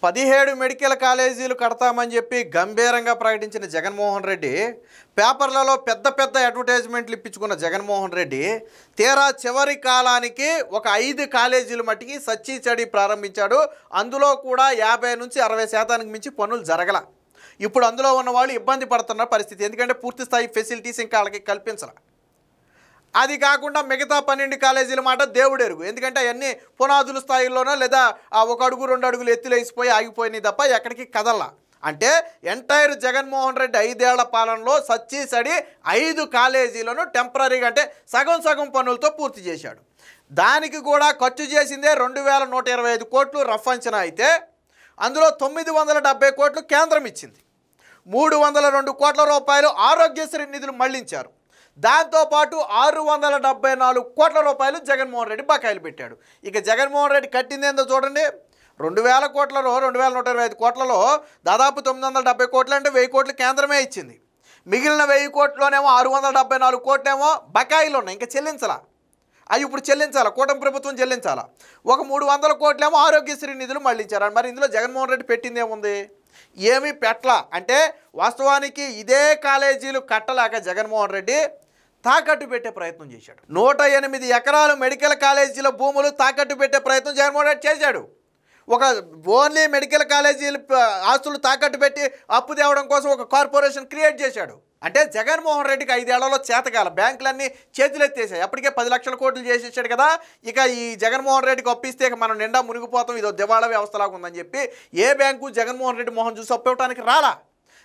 17 medical కాలేజీలు కడతామని చెప్పి గంభీరంగా ప్రకటించిన జగన్మోహన్ రెడ్డి, పేపర్లలో పెద్ద పెద్ద అడ్వర్టైజ్మెంట్లు ఇప్పించుకున్న జగన్మోహన్ రెడ్డి తీరా చివరి కాలానికి ఒక 5 కాలేజీలు మట్టికి సచ్చి చెడి ప్రారంభించాడు. అందులో కూడా 50 నుంచి 60% మించి పనులు జరగల. ఇప్పుడు అందులో ఉన్న వాళ్ళు ఇబ్బంది పడుతున్న పరిస్థితి, ఎందుకంటే పూర్తి స్థాయి ఫెసిలిటీస్ ఇంకా వాళ్ళకి కల్పించాల. అది కాకుండా మిగతా 12 కాలేజీల మాట దేవుడెరుగు, ఎందుకంటే అవన్నీ పునాదుల స్థాయిలోనో లేదా ఒక అడుగు 2 అడుగులు ఎత్తులు వేసిపోయి ఆగిపోయినాయి తప్ప ఎక్కడికి కదల్లా. అంటే ఎంటైర్ జగన్మోహన్ రెడ్డి 5 ఏళ్ల పాలనలో సచ్చి సడి 5 కాలేజీలను టెంపరీగా అంటే సగం పనులతో పూర్తి చేశాడు. దానికి కూడా ఖర్చు చేసిందే 2125 కోట్లు రఫ్ అంచనా అయితే, అందులో 970 కోట్లు కేంద్రం ఇచ్చింది. 302 కోట్ల రూపాయలు ఆరోగ్యశ్రీ నిధులు మళ్లించారు. దాంతోపాటు 674 కోట్ల రూపాయలు జగన్మోహన్ రెడ్డి బకాయిలు పెట్టాడు. ఇక జగన్మోహన్ రెడ్డి కట్టింది ఏందో చూడండి. 2000 కోట్లలో 2125 కోట్లలో దాదాపు 970 కోట్లు అంటే 1000 కోట్లు కేంద్రమే ఇచ్చింది. మిగిలిన 1000 కోట్లలోనేమో 674 కోట్లేమో బకాయిలు ఉన్నాయి, ఇంకా చెల్లించాలా. అవి ఇప్పుడు చెల్లించాలా, కూటమి ప్రభుత్వం చెల్లించాలా. ఒక 300 కోట్లేమో ఆరోగ్యశ్రీ నిధులు మళ్లించారు. మరి ఇందులో జగన్మోహన్ రెడ్డి పెట్టింది ఏముంది? ఏమీ పెట్టలా. అంటే వాస్తవానికి ఇదే కాలేజీలు కట్టలేక జగన్మోహన్ రెడ్డి తాకట్టు పెట్టే ప్రయత్నం చేశాడు. 108 ఎకరాలు మెడికల్ కాలేజీల భూములు తాకట్టు పెట్టే ప్రయత్నం జగన్మోహన్ రెడ్డి చేశాడు. ఒక ఓన్లీ మెడికల్ కాలేజీల ఆస్తులు తాకట్టు పెట్టి అప్పు తేవడం కోసం ఒక కార్పొరేషన్ క్రియేట్ చేశాడు. అంటే జగన్మోహన్ రెడ్డికి 5 ఏళ్లలో చేతకాల, బ్యాంకులన్నీ చేతులెత్తేసాయి. అప్పటికే 10 లక్షల కోట్లు చేసేసాడు కదా. ఇక ఈ జగన్మోహన్ రెడ్డికి అప్పిస్తే మనం నిండా మునిగిపోతాం, ఇదో దివాళా వ్యవస్థలాగా ఉందని చెప్పి ఏ బ్యాంకు జగన్మోహన్ రెడ్డి మొహం చూసి అప్పు ఇవ్వడానికి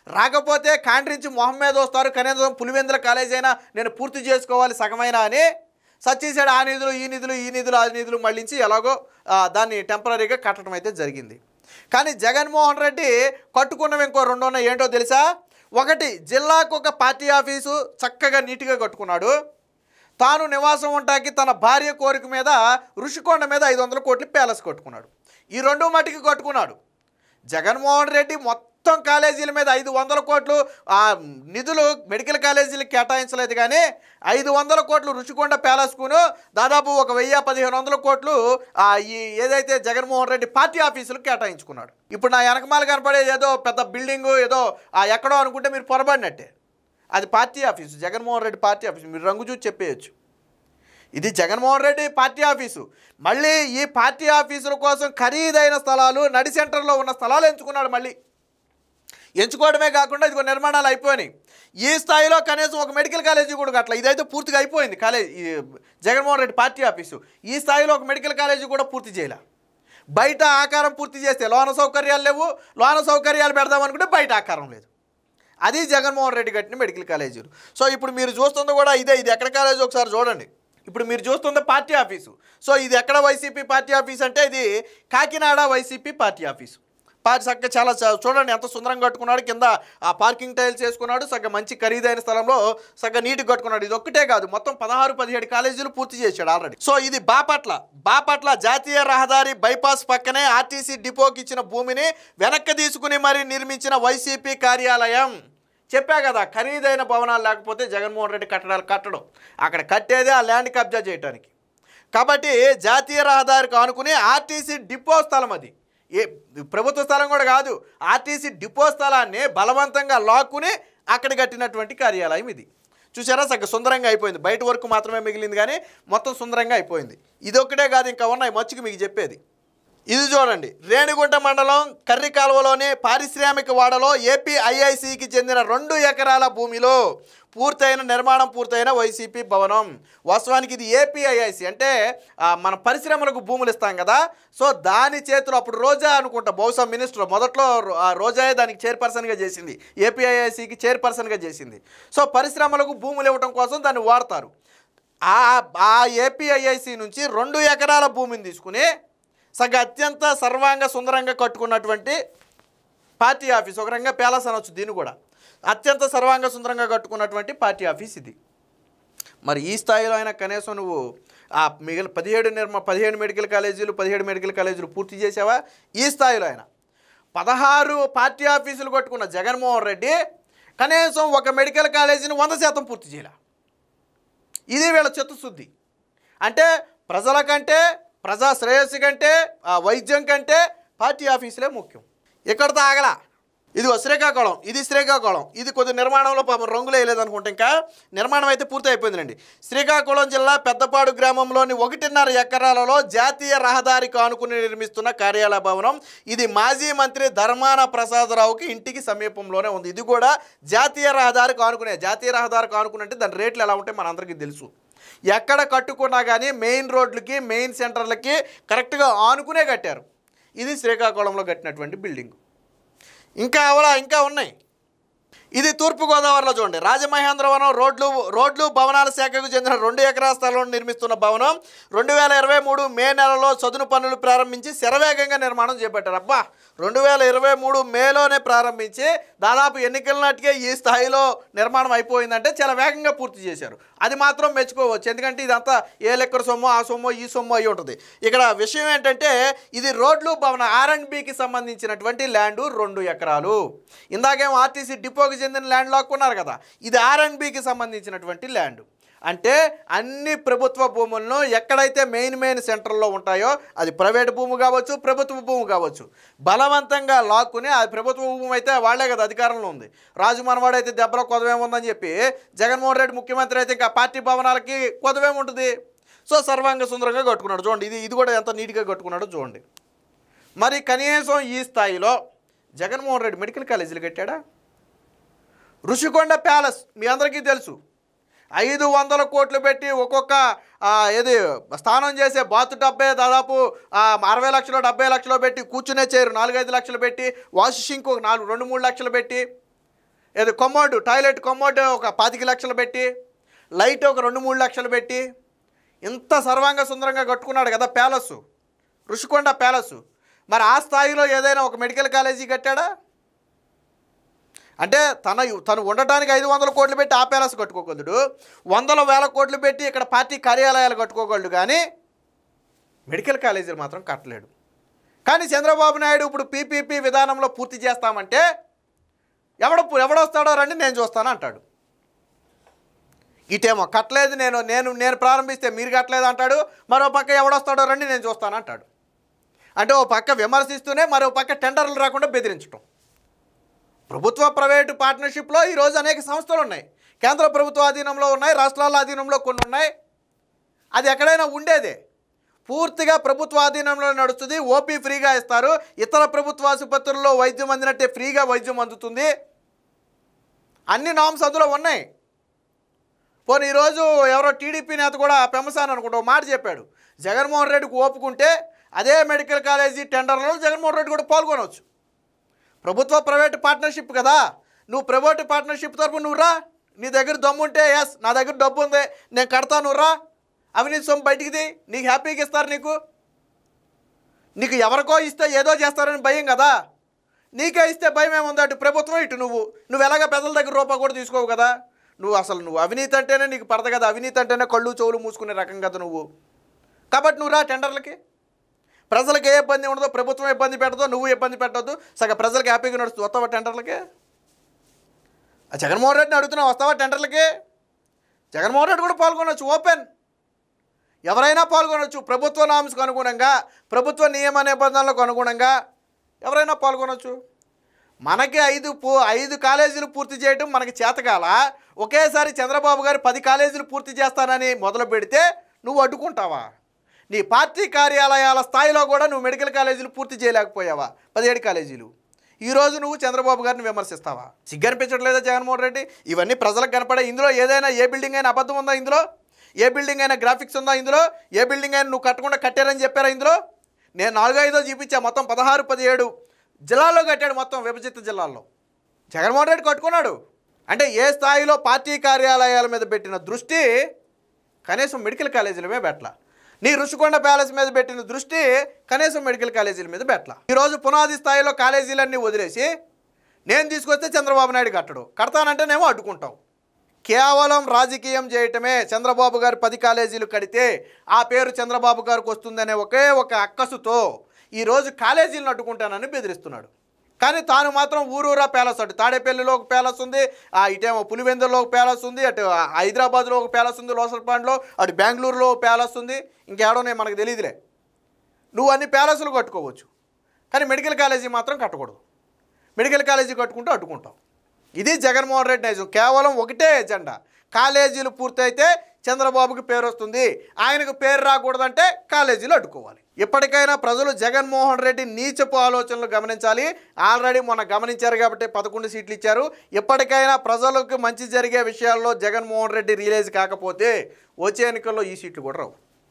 రాకపోతే కాండ్రించి మొహం మీద వస్తారు. కనీసం పులివెందుల కాలేజీ అయినా నేను పూర్తి చేసుకోవాలి సగమైనా అని సచ్చేసాడు. ఆ నిధులు ఈ నిధులు మళ్ళించి ఎలాగో దాన్ని టెంపరీగా కట్టడం అయితే జరిగింది. కానీ జగన్మోహన్ రెడ్డి కట్టుకున్నవి ఇంకో 2 ఉన్నాయి. ఏంటో తెలుసా? ఒకటి, జిల్లాకు ఒక పార్టీ ఆఫీసు చక్కగా నీట్గా కట్టుకున్నాడు. తాను నివాసం ఉంటాకి తన భార్య కోరిక మీద ఋషికొండ మీద 500 కోట్లు ప్యాలెస్ కట్టుకున్నాడు. ఈ 2 మట్టికి కట్టుకున్నాడు. జగన్మోహన్ రెడ్డి మొత్తం కాలేజీల మీద 500 కోట్లు నిధులు మెడికల్ కాలేజీలకు కేటాయించలేదు, కానీ 500 కోట్లు ఋషికొండ ప్యాలెస్కును దాదాపు ఒక 1000-1500 కోట్లు ఈ ఏదైతే జగన్మోహన్ రెడ్డి పార్టీ ఆఫీసులకు కేటాయించుకున్నాడు. ఇప్పుడు నా వెనకమాల కనపడేది ఏదో పెద్ద బిల్డింగు ఏదో ఎక్కడో అనుకుంటే మీరు పొరబడినట్టే. అది party office, Jaganmohan Reddy party office. మీరు రంగు చూసి చెప్పేయచ్చు, ఇది జగన్మోహన్ రెడ్డి పార్టీ ఆఫీసు. మళ్ళీ ఈ పార్టీ ఆఫీసుల కోసం ఖరీదైన స్థలాలు, నడి సెంటర్లో ఉన్న స్థలాలు ఎంచుకున్నాడు. మళ్ళీ ఎంచుకోవడమే కాకుండా ఇదిగో నిర్మాణాలు అయిపోయినాయి. ఈ స్థాయిలో కనీసం ఒక మెడికల్ కాలేజీ కూడా కట్టల. ఇదైతే పూర్తిగా అయిపోయింది college, Jaganmohan Reddy party office. ఈ స్థాయిలో ఒక మెడికల్ కాలేజీ కూడా పూర్తి చేయలే. బయట ఆకారం పూర్తి చేస్తే లోన సౌకర్యాలు లేవు, లోన సౌకర్యాలు పెడదామనుకుంటే బయట ఆకారం లేదు. అది జగన్మోహన్ రెడ్డి కట్టిన మెడికల్ కాలేజీలు. సో ఇప్పుడు మీరు చూస్తుంది కూడా ఇదే. ఇది ఎక్కడ కాలేజీ ఒకసారి చూడండి. ఇప్పుడు మీరు చూస్తుంది పార్టీ ఆఫీసు. సో ఇది ఎక్కడ వైసీపీ పార్టీ ఆఫీస్ అంటే ఇది కాకినాడ వైసీపీ పార్టీ ఆఫీసు. చక్కగా చాలా చూడండి ఎంత సుందరంగా కట్టుకున్నాడు. కింద పార్కింగ్ టైల్స్ వేసుకున్నాడు. చక్కగా మంచి ఖరీదైన స్థలంలో చక్కగా నీట్గా కట్టుకున్నాడు. ఇది ఒక్కటే కాదు, మొత్తం 16-17 కాలేజీలు పూర్తి చేశాడు ఆల్రెడీ. సో ఇది బాపట్ల జాతీయ రహదారి బైపాస్ పక్కనే ఆర్టీసీ డిపోకి ఇచ్చిన భూమిని వెనక్కి తీసుకుని మరీ నిర్మించిన వైసీపీ కార్యాలయం. చెప్పా కదా, ఖరీదైన భవనాలు లేకపోతే జగన్మోహన్ రెడ్డి కట్టడాలు కట్టడం, అక్కడ కట్టేదే ఆ ల్యాండ్ కబ్జా చేయడానికి. కాబట్టి జాతీయ రహదారికి ఆనుకుని ఆర్టీసీ డిపో స్థలం, అది ఏ ప్రభుత్వ స్థలం కూడా కాదు, ఆర్టీసీ డిపో స్థలాన్ని బలవంతంగా లాక్కుని అక్కడ కట్టినటువంటి కార్యాలయం ఇది. చూసారా, చక్కగా సుందరంగా అయిపోయింది. బయట వరకు మాత్రమే మిగిలింది కానీ మొత్తం సుందరంగా అయిపోయింది. ఇది ఒక్కటే కాదు, ఇంకా ఉన్నాయి మచ్చుకు మీకు చెప్పేది. ఇది చూడండి, రేణిగుంట మండలం కర్రి కాలువలోని పారిశ్రామిక వాడలో ఏపీఐఐసికి చెందిన 2 ఎకరాల భూమిలో నిర్మాణం పూర్తయిన వైసీపీ భవనం. వాస్తవానికి ఇది ఏపీఐఐసి అంటే మన పరిశ్రమలకు భూములు ఇస్తాం కదా. సో దాని చేతిలో అప్పుడు రోజా అనుకుంటా, బహుశా మినిస్టర్ మొదట్లో రోజాయే దానికి చైర్పర్సన్గా చేసింది, ఏపీఐఐసికి చైర్పర్సన్గా చేసింది. సో పరిశ్రమలకు భూములు ఇవ్వడం కోసం దాన్ని వాడతారు. ఆ ఏపీఐఐసి నుంచి 2 ఎకరాల భూమిని తీసుకుని అత్యంత సర్వాంగ సుందరంగా కట్టుకున్నటువంటి పార్టీ ఆఫీస్, ఒక రంగా ప్యాలెస్ అనొచ్చు దీన్ని కూడా, అత్యంత సర్వాంగ సుందరంగా కట్టుకున్నటువంటి పార్టీ ఆఫీస్ ఇది. మరి ఈ స్థాయిలో అయినా కనీసం నువ్వు మిగిలిన 17 మెడికల్ కాలేజీలు పూర్తి చేసావా? ఈ స్థాయిలో అయినా 16 పార్టీ ఆఫీసులు కట్టుకున్న జగన్మోహన్ రెడ్డి కనీసం ఒక మెడికల్ కాలేజీని 100% పూర్తి చేయాల. ఇది వీళ్ళ చిత్తశుద్ధి. అంటే ప్రజల కంటే, ప్రజా శ్రేయస్సు కంటే, వైద్యం కంటే పార్టీ ఆఫీసులే ముఖ్యం. ఇక్కడతో ఆగలా. ఇది శ్రీకాకుళం, ఇది శ్రీకాకుళం, ఇది కొద్ది నిర్మాణంలో పాపం రంగులు వేయలేదనుకుంటే ఇంకా నిర్మాణం అయితే పూర్తి అయిపోయిందండి. శ్రీకాకుళం జిల్లా పెద్దపాడు గ్రామంలోని 1.5 ఎకరాలలో జాతీయ రహదారికి ఆనుకుని నిర్మిస్తున్న కార్యాలయ భవనం. ఇది మాజీ మంత్రి ధర్మాన ప్రసాదరావుకి ఇంటికి సమీపంలోనే ఉంది. ఇది కూడా జాతీయ రహదారికి ఆనుకునే. జాతీయ రహదారికి ఆనుకునంటే దాని రేట్లు ఎలా ఉంటాయి మనందరికీ తెలుసు. ఎక్కడ కట్టుకున్నా కానీ మెయిన్ రోడ్లకి మెయిన్ సెంటర్లకి కరెక్ట్గా ఆనుకునే కట్టారు. ఇది శ్రీకాకుళంలో కట్టినటువంటి బిల్డింగ్. ఇంకా ఉన్నాయి. ఇది తూర్పుగోదావరిలో చూడండి. రాజమహేంద్రవరం రోడ్లు భవనాల శాఖకు చెందిన 2 ఎకరాల స్థలంలో నిర్మిస్తున్న భవనం 2023 మే నెలలో చదును పనులు ప్రారంభించి శరవేగంగా నిర్మాణం చేపట్టారు. అబ్బా, 2023 మేలోనే ప్రారంభించి దాదాపు ఎన్నికల నాటికే ఈ స్థాయిలో నిర్మాణం అయిపోయిందంటే చాలా వేగంగా పూర్తి చేశారు. అది మాత్రం మెచ్చుకోవచ్చు. ఎందుకంటే ఇదంతా ఏ లెక్కర సొమ్మో ఆ సొమ్మో ఈ సొమ్మో అయి ఉంటుంది. ఇక్కడ విషయం ఏంటంటే ఇది రోడ్లు భవన R&Bకి సంబంధించినటువంటి ల్యాండు 2 ఎకరాలు. ఇందాకేమో ఆర్టీసీ డిపోకి చెందిన ల్యాండ్ లాక్కున్నారు కదా, ఇది R&Bకి సంబంధించినటువంటి ల్యాండ్. అంటే అన్ని ప్రభుత్వ భూములను ఎక్కడైతే మెయిన్ సెంటర్లో ఉంటాయో అది ప్రైవేట్ భూమి కావచ్చు, ప్రభుత్వ భూమి కావచ్చు, బలవంతంగా లాక్కుని అది ప్రభుత్వ భూమి అయితే వాళ్లే కదా అధికారంలో ఉంది. రాజు మనవాడైతే దెబ్బలో కొదవేముందని చెప్పి జగన్మోహన్ రెడ్డి ముఖ్యమంత్రి అయితే ఇంకా పార్టీ భవనాలకి కొదవేముంటుంది. సో సర్వాంగ సుందరంగా కట్టుకున్నాడు. చూడండి, ఇది కూడా ఎంత నీట్గా కట్టుకున్నాడో చూడండి. మరి కనీసం ఈ స్థాయిలో జగన్మోహన్ రెడ్డి మెడికల్ కాలేజీలు కట్టాడా? ఋషికొండ ప్యాలెస్ మీ అందరికీ తెలుసు. 500 కోట్లు పెట్టి ఒక్కొక్క ఏది స్నానం చేసే బాతు డబ్బే దాదాపు 60 లక్షలు 70 లక్షలు పెట్టి, కూర్చునే చైర్ 4-5 లక్షలు పెట్టి, వాష్ షింక్ ఒక 2-3 లక్షలు పెట్టి, ఏది కొమ్మోడ్ టాయిలెట్ కొమ్మోడ్ ఒక 25 లక్షలు పెట్టి, లైట్ ఒక 2-3 లక్షలు పెట్టి ఇంత సర్వాంగ సుందరంగా కట్టుకున్నాడు కదా ప్యాలెస్, ఋషికొండ ప్యాలెస్. మరి ఆ స్థాయిలో ఏదైనా ఒక మెడికల్ కాలేజీ కట్టాడా? అంటే తను ఉండటానికి 500 కోట్లు పెట్టి ఆ ప్యాలెస్ కట్టుకోగలడు, 100,000 కోట్లు పెట్టి ఇక్కడ పార్టీ కార్యాలయాలు కట్టుకోగలడు, కానీ మెడికల్ కాలేజీలు మాత్రం కట్టలేడు. కానీ చంద్రబాబు నాయుడు ఇప్పుడు PPP విధానంలో పూర్తి చేస్తామంటే ఎవడొస్తాడో రండి నేను చూస్తాను అంటాడు. ఇటేమో కట్టలేదు, నేను ప్రారంభిస్తే మీరు కట్టలేదు అంటాడు. మరో పక్క ఎవడొస్తాడో రండి నేను చూస్తాను అంటాడు. అంటే ఓ పక్క విమర్శిస్తూనే మరో పక్క టెండర్లు రాకుండా బెదిరించడం. ప్రభుత్వ ప్రైవేటు పార్ట్నర్షిప్లో ఈరోజు అనేక సంస్థలు ఉన్నాయి. కేంద్ర ప్రభుత్వ ఆధీనంలో ఉన్నాయి, రాష్ట్రాల ఆధీనంలో కొన్ని ఉన్నాయి. అది ఎక్కడైనా ఉండేదే. పూర్తిగా ప్రభుత్వ ఆధీనంలో నడుస్తుంది. ఓపీ ఫ్రీగా ఇస్తారు. ఇతర ప్రభుత్వ ఆసుపత్రుల్లో వైద్యం అందినట్టే ఫ్రీగా వైద్యం అందుతుంది. అన్ని నామ్స్ అందులో ఉన్నాయి. పోనీ ఈరోజు ఎవరో టీడీపీ నేత కూడా పెమ్మసాని అనుకుంటా మాట చెప్పాడు, జగన్మోహన్ రెడ్డికి ఓపుకుంటే అదే మెడికల్ కాలేజీ టెండర్లలో జగన్మోహన్ రెడ్డి కూడా పాల్గొనవచ్చు. ప్రభుత్వ ప్రైవేటు పార్ట్నర్షిప్ కదా, నువ్వు ప్రైవేటు పార్ట్నర్షిప్ తరపు నువ్వు రా, నీ దగ్గర దమ్ముంటే ఎస్ నా దగ్గర డబ్బు ఉంది నేను కడతాను, నువ్వు రా, అవినీతి సొమ్ము బయటికిది, నీకు హ్యాపీగా ఇస్తారు. నీకు ఎవరికో ఇస్తే ఏదో చేస్తారని భయం కదా, నీకే ఇస్తే భయం ఏముంది? అటు ప్రభుత్వం ఇటు నువ్వు ఎలాగ ప్రజల దగ్గర రూపాయి కూడా తీసుకోవు కదా. నువ్వు అవినీతి అంటేనే నీకు పడదు కదా, అవినీతి అంటేనే కళ్ళు చెవులు మూసుకునే రకం కదా నువ్వు. కాబట్టి నువ్వు రా టెండర్లకి. ప్రజలకు ఏ ఇబ్బంది ఉండదో, ప్రభుత్వం ఇబ్బంది పెట్టదో, నువ్వు ఇబ్బంది పెట్టద్దు, సగ ప్రజలకు హ్యాపీగా నడుస్తుంది. వస్తావా టెండర్లకి? జగన్మోహన్ రెడ్డిని అడుగుతున్నావు, వస్తావా టెండర్లకి? జగన్మోహన్ రెడ్డి కూడా పాల్గొనవచ్చు, ఓపెన్, ఎవరైనా పాల్గొనవచ్చు. ప్రభుత్వ నామ్స్కు అనుగుణంగా, ప్రభుత్వ నియమ నిబంధనలకు అనుగుణంగా ఎవరైనా పాల్గొనవచ్చు. మనకి 5 కాలేజీలు పూర్తి చేయడం మనకి చేతకాల. ఒకేసారి చంద్రబాబు గారు 10 కాలేజీలు పూర్తి చేస్తానని మొదలు పెడితే నువ్వు అడ్డుకుంటావా? నీ పార్టీ కార్యాలయాల స్థాయిలో కూడా నువ్వు మెడికల్ కాలేజీలు పూర్తి చేయలేకపోయావా? 17 కాలేజీలు. ఈరోజు నువ్వు చంద్రబాబు గారిని విమర్శిస్తావా? సిగ్గనిపించట్లేదా జగన్మోహన్ రెడ్డి? ఇవన్నీ ప్రజలకు కనపడే. ఇందులో ఏదైనా ఏ బిల్డింగ్ అయినా అబద్ధం ఉందా? ఇందులో ఏ బిల్డింగ్ అయినా గ్రాఫిక్స్ ఉందా? ఇందులో ఏ బిల్డింగ్ అయినా నువ్వు కట్టకుండా కట్టారని చెప్పారా? ఇందులో నేను 4-5 చూపించా. మొత్తం 16-17 జిల్లాల్లో కట్టాడు, మొత్తం విభజిత జిల్లాల్లో జగన్మోహన్ రెడ్డి కట్టుకున్నాడు. అంటే ఏ స్థాయిలో పార్టీ కార్యాలయాల మీద పెట్టిన దృష్టి కనీసం మెడికల్ కాలేజీలమే పెట్టలా. నీ ఋషికొండ ప్యాలెస్ మీద పెట్టిన దృష్టి కనీసం మెడికల్ కాలేజీల మీద పెట్టలా. ఈరోజు పునాది స్థాయిలో కాలేజీలన్నీ వదిలేసి నేను తీసుకొస్తే చంద్రబాబు నాయుడు కడతానంటేనేమో అడ్డుకుంటావు. కేవలం రాజకీయం చేయటమే. చంద్రబాబు గారు 10 కాలేజీలు కడితే ఆ పేరు చంద్రబాబు గారికి వస్తుందనే ఒకే ఒక అక్కసుతో ఈరోజు కాలేజీలను అడ్డుకుంటానని బెదిరిస్తున్నాడు. కానీ తాను మాత్రం ఊరూరా ప్యాలెస్, అటు తాడేపల్లిలో ఒక ప్యాలెస్ ఉంది, ఇటేమో పులివెందులో ఒక ప్యాలెస్ ఉంది, అటు హైదరాబాద్లో ఒక ప్యాలెస్ ఉంది, లోసల్పాండ్లో, అటు బెంగళూరులో ప్యాలెస్ ఉంది, ఇంకేడోనే మనకు తెలియదులే. నువ్వు అన్ని ప్యాలెస్లు కట్టుకోవచ్చు. కానీ మెడికల్ కాలేజీ మాత్రం కట్టకూడదు. మెడికల్ కాలేజీ కట్టుకుంటూ అడ్డుకుంటాం. ఇది జగన్మోహన్ రెడ్డి నైజం. కేవలం ఒకటే ఎజెండా, కాలేజీలు పూర్తయితే చంద్రబాబుకి పేరు వస్తుంది, ఆయనకు పేరు రాకూడదంటే కాలేజీలు అడ్డుకోవాలి. ఇప్పటికైనా ప్రజలు జగన్మోహన్ రెడ్డి నీచపు ఆలోచనలు గమనించాలి. ఆల్రెడీ మొన్న గమనించారు కాబట్టి 11 సీట్లు ఇచ్చారు. ఇప్పటికైనా ప్రజలకు మంచి జరిగే విషయాల్లో జగన్మోహన్ రెడ్డి రియలైజ్ కాకపోతే వచ్చే ఎన్నికల్లో ఈ సీట్లు కూడా రావు.